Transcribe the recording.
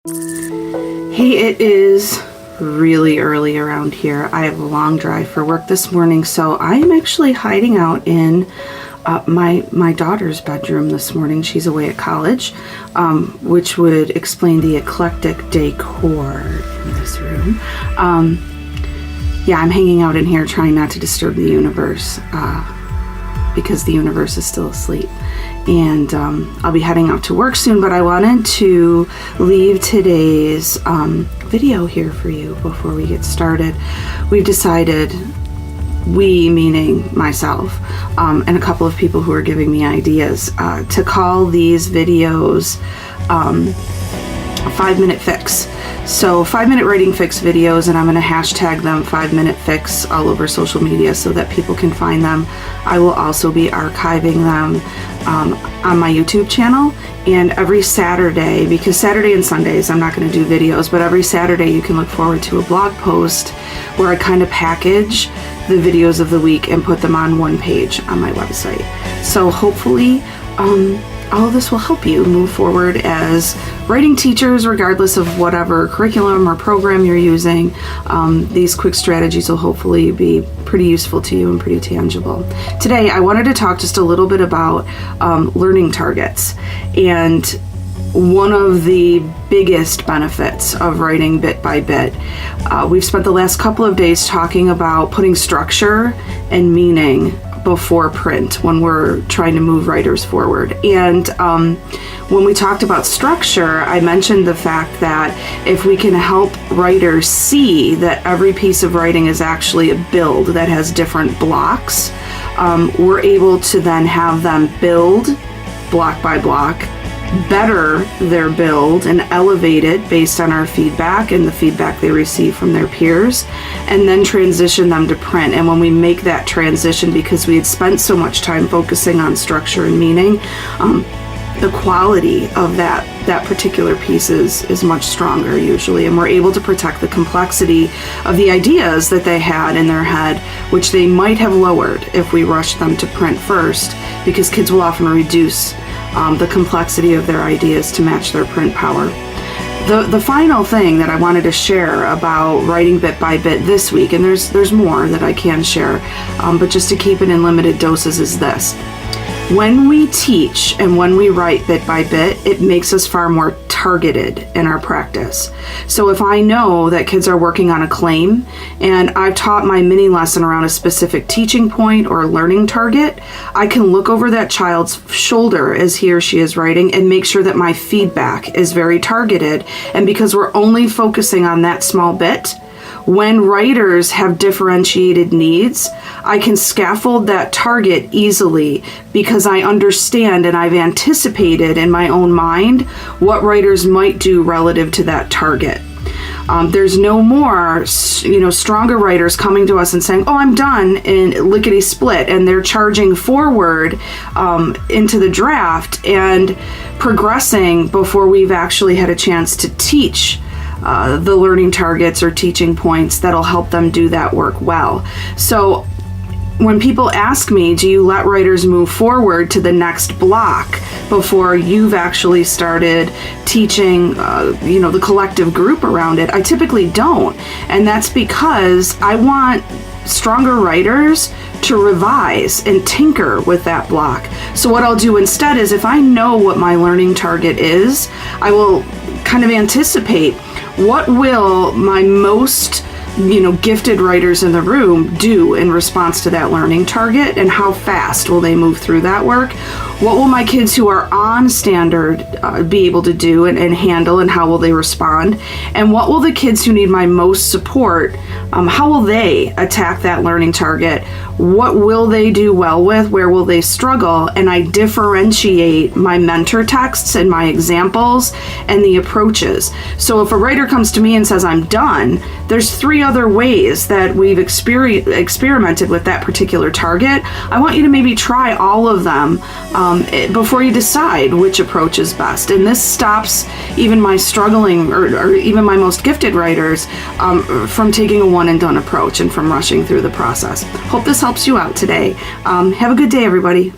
Hey, it is really early around here. I have a long drive for work this morning, so I am actually hiding out in my daughter's bedroom this morning. She's away at college, which would explain the eclectic decor in this room. Yeah, I'm hanging out in here trying not to disturb the universe because the universe is still asleep. And I'll be heading out to work soon, but I wanted to leave today's video here for you before we get started. We've decided, we meaning myself and a couple of people who are giving me ideas, to call these videos 5-minute fix. So 5-minute writing fix videos, and I'm going to hashtag them 5-minute fix all over social media so that people can find them. I will also be archiving them on my YouTube channel, and every Saturday, because Saturday and Sundays I'm not going to do videos, but every Saturday you can look forward to a blog post where I kind of package the videos of the week and put them on one page on my website. So hopefully all of this will help you move forward as writing teachers, regardless of whatever curriculum or program you're using. These quick strategies will hopefully be pretty useful to you and pretty tangible. Today, I wanted to talk just a little bit about learning targets. And one of the biggest benefits of writing bit by bit. We've spent the last couple of days talking about putting structure and meaning before print when we're trying to move writers forward. And when we talked about structure, I mentioned the fact that if we can help writers see that every piece of writing is actually a build that has different blocks, we're able to then have them build block by block, better their build and elevate it based on our feedback and the feedback they receive from their peers, and then transition them to print. And when we make that transition, because we had spent so much time focusing on structure and meaning, the quality of that particular piece is much stronger usually, and we're able to protect the complexity of the ideas that they had in their head, which they might have lowered if we rushed them to print first, because kids will often reduce the complexity of their ideas to match their print power. The final thing that I wanted to share about writing bit by bit this week, and there's more that I can share, but just to keep it in limited doses, is this. When we teach and when we write bit by bit, it makes us far more targeted in our practice. So if I know that kids are working on a claim and I've taught my mini lesson around a specific teaching point or learning target, I can look over that child's shoulder as he or she is writing and make sure that my feedback is very targeted. And because we're only focusing on that small bit, when writers have differentiated needs, I can scaffold that target easily because I understand and I've anticipated in my own mind what writers might do relative to that target. There's no more, stronger writers coming to us and saying, "Oh, I'm done," in lickety split, and they're charging forward into the draft and progressing before we've actually had a chance to teach the learning targets or teaching points that'll help them do that work well. So when people ask me, do you let writers move forward to the next block before you've actually started teaching, the collective group around it? I typically don't. And that's because I want stronger writers to revise and tinker with that block. So what I'll do instead is, if I know what my learning target is, I will kind of anticipate what will my most gifted writers in the room do in response to that learning target, and how fast will they move through that work? What will my kids who are on standard be able to do and handle, and how will they respond? And what will the kids who need my most support, how will they attack that learning target? What will they do well with? Where will they struggle? And I differentiate my mentor texts and my examples and the approaches. So if a writer comes to me and says, "I'm done," there's 3 other ways that we've experimented with that particular target. I want you to maybe try all of them before you decide which approach is best. And this stops even my struggling or even my most gifted writers from taking a one and done approach and from rushing through the process. Hope this helps you out today. Have a good day, everybody.